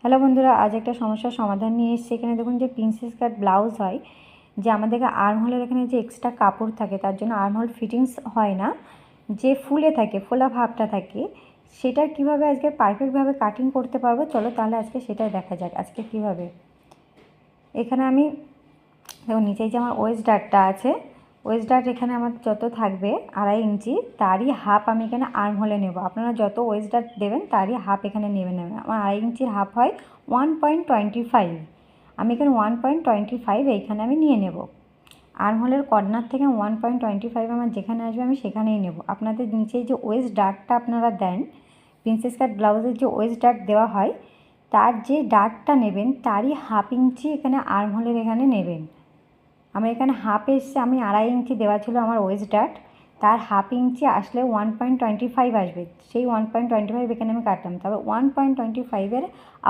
Hello বন্ধুরা, আজ একটা সমস্যার সমাধান নিয়ে এসেছি। এখানে দেখুন যে প্রিন্সেস কাট ব্লাউজ হয়, যে আমাদেরকে আর্মহোলের এখানে যে এক্সট্রা কাপড় থাকে তার জন্য আর্মহোল ফিটিংস হয় না, যে ফুলে থাকে, ফোলা ভাবটা থাকে, সেটার কীভাবে আজকে পারফেক্টভাবে কাটিং করতে পারবো, চলো তাহলে আজকে সেটাই দেখা যাক আজকে কীভাবে। এখানে আমি দেখুন নিচেই যে আমার ওয়েস্ট ডার্টটা আছে, ওয়েস্ট ডার্ট এখানে আমার যত থাকবে 2.5 ইঞ্চি, তারই হাফ আমি এখানে আর্মহোলে নেব। আপনারা যত ওয়েস্ট ডার্ট দেবেন তারই হাফ এখানে নেবেন। আমার 2.5 ইঞ্চির হাফ হয় 1.25। আমি এখানে 1.25 এইখানে আমি নিয়ে নেব। আর্মহোলের কর্নার থেকে 1.25 আমার যেখানে আসবে আমি সেখানেই নেব। আপনাদের নিচেই যে ওয়েস্ট ডার্টটা আপনারা দেন, প্রিন্সেস কাট ব্লাউজের যে ওয়েস্ট ডার্ট দেওয়া হয়, তার যে ডার্টটা নেবেন তারই হাফ ইঞ্চি এখানে আর্মহোলের এখানে নেবেন। আমার এখানে হাফ এসছে, আমি 2.5 ইঞ্চি দেওয়া ছিল আমার ওয়েস্ট ডার্ট, তার হাফ ইঞ্চি আসলে 1.25 আসবে। সেই 1.25 এখানে আমি কাটলাম, তবে 1.25-এর